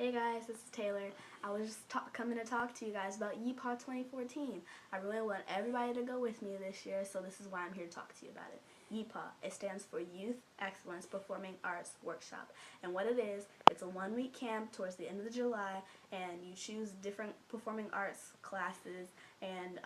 Hey guys, this is Taylor. I was just coming to talk to you guys about Yepaw 2014. I really want everybody to go with me this year, so this is why I'm here to talk to you about it. Yepaw, it stands for Youth Excellence Performing Arts Workshop. And what it is, it's a one-week camp towards the end of July, and you choose different performing arts classes, and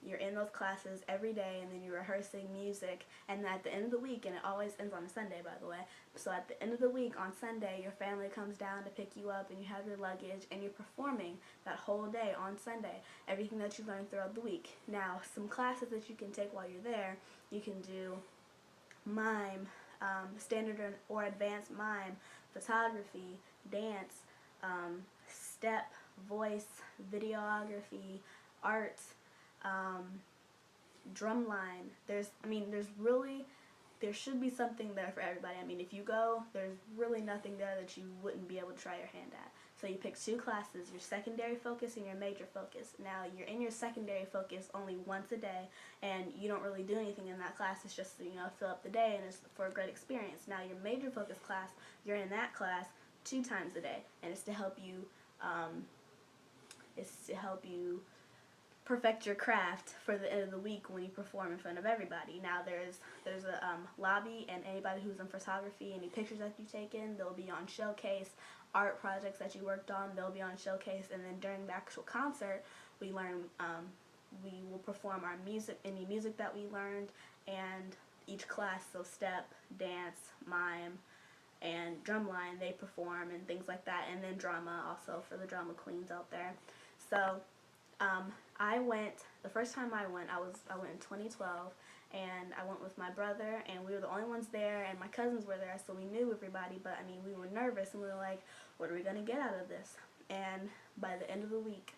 you're in those classes every day, and then you're rehearsing music, and at the end of the week, and it always ends on a Sunday, by the way, so at the end of the week on Sunday, your family comes down to pick you up, and you have your luggage, and you're performing that whole day on Sunday, everything that you learned throughout the week. Now, some classes that you can take while you're there, you can do mime, standard or advanced mime, photography, dance, step, voice, videography, art, drumline. There should be something there for everybody. I mean, if you go, there's really nothing there that you wouldn't be able to try your hand at. So you pick two classes, your secondary focus and your major focus. Now, you're in your secondary focus only once a day, and you don't really do anything in that class. It's just, fill up the day, and it's for a great experience. Now, your major focus class, you're in that class 2 times a day, and it's to help you, perfect your craft for the end of the week when you perform in front of everybody. Now there's a lobby, and anybody who's in photography, any pictures that you've taken, they'll be on showcase. Art projects that you worked on, they'll be on showcase. And then during the actual concert, we will perform our music, any music that we learned, and each class, so step, dance, mime, and drumline, they perform and things like that, and then drama also for the drama queens out there. So the first time I went in 2012, and I went with my brother, and we were the only ones there, and my cousins were there, so we knew everybody, but I mean, we were nervous, and we were like, what are we going to get out of this? And by the end of the week,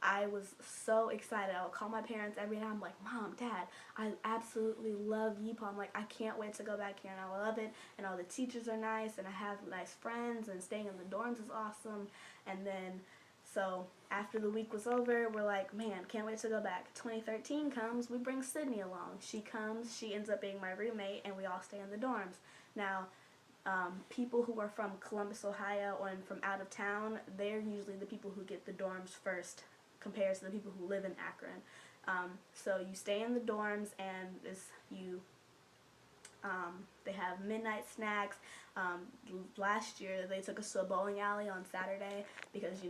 I was so excited. I would call my parents every night. I'm like, Mom, Dad, I absolutely love Yepaw. I'm like, I can't wait to go back here, and I love it, and all the teachers are nice, and I have nice friends, and staying in the dorms is awesome. And then so after the week was over, we're like, man, can't wait to go back. 2013 comes, we bring Sydney along. She comes, she ends up being my roommate, and we all stay in the dorms. Now, people who are from Columbus, Ohio, or from out of town, they're usually the people who get the dorms first compared to the people who live in Akron. So you stay in the dorms, and they have midnight snacks. Last year they took us to a bowling alley on Saturday because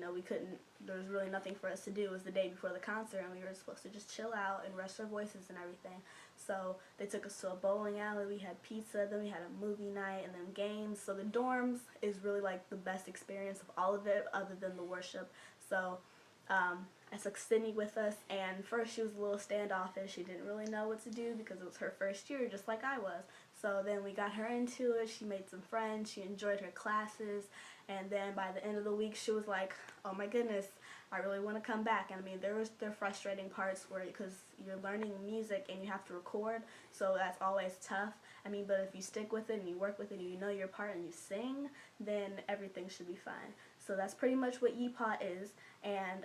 there was really nothing for us to do. It was the day before the concert, and we were supposed to just chill out and rest our voices and everything. So they took us to a bowling alley. We had pizza, then we had a movie night, and then games. So the dorms is really like the best experience of all of it, other than the worship. So I took Sydney with us, and first she was a little standoffish. She didn't really know what to do because it was her first year, just like I was. So then we got her into it. She made some friends. She enjoyed her classes. And then by the end of the week, she was like, oh my goodness, I really want to come back. And I mean, there are frustrating parts because you're learning music and you have to record, so that's always tough. I mean, but if you stick with it and you work with it and you know your part and you sing, then everything should be fine. So that's pretty much what Yepaw is. And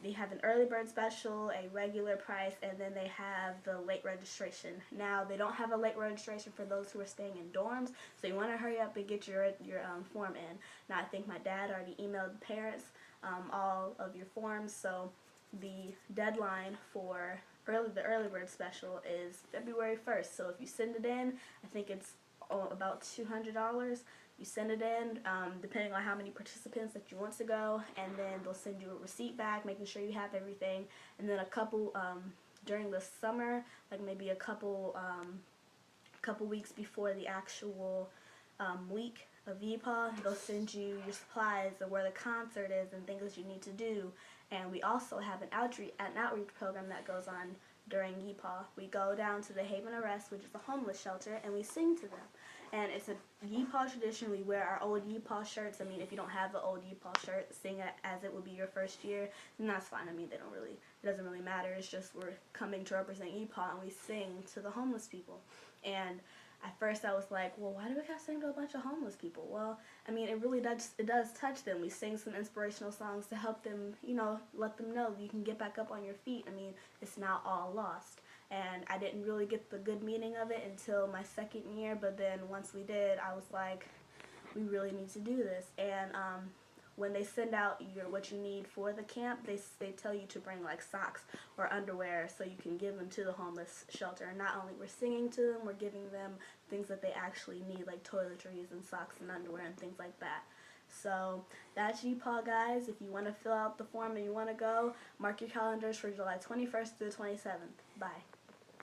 they have an early bird special, a regular price, and then they have the late registration. Now, they don't have a late registration for those who are staying in dorms, so you want to hurry up and get your form in. Now, I think my dad already emailed the parents all of your forms, so the deadline for the early bird special is February 1st. So if you send it in, I think it's about $200. You send it in, depending on how many participants that you want to go, and then they'll send you a receipt back, making sure you have everything. And then a couple during the summer, like maybe a couple weeks before the actual week of Yepaw, they'll send you your supplies of where the concert is and things that you need to do. And we also have an outreach program that goes on during Yepaw. We go down to the Haven Arrest, which is a homeless shelter, and we sing to them. And it's a Yepaw tradition. We wear our old Yepaw shirts. I mean, if you don't have the old Yepaw shirt, sing it as it would be your first year, then that's fine. I mean, it doesn't really matter. It's just we're coming to represent Yepaw, and we sing to the homeless people. And at first I was like, well, why do we have to sing to a bunch of homeless people? Well, I mean, it does touch them. We sing some inspirational songs to help them, let them know you can get back up on your feet. I mean, it's not all lost. And I didn't really get the good meaning of it until my second year, but then once we did, I was like, we really need to do this. And when they send out what you need for the camp, they tell you to bring like socks or underwear so you can give them to the homeless shelter. And not only we're singing to them, we're giving them things that they actually need, like toiletries and socks and underwear and things like that. So that's Yepaw, guys. If you want to fill out the form and you want to go, mark your calendars for July 21st through the 27th. Bye.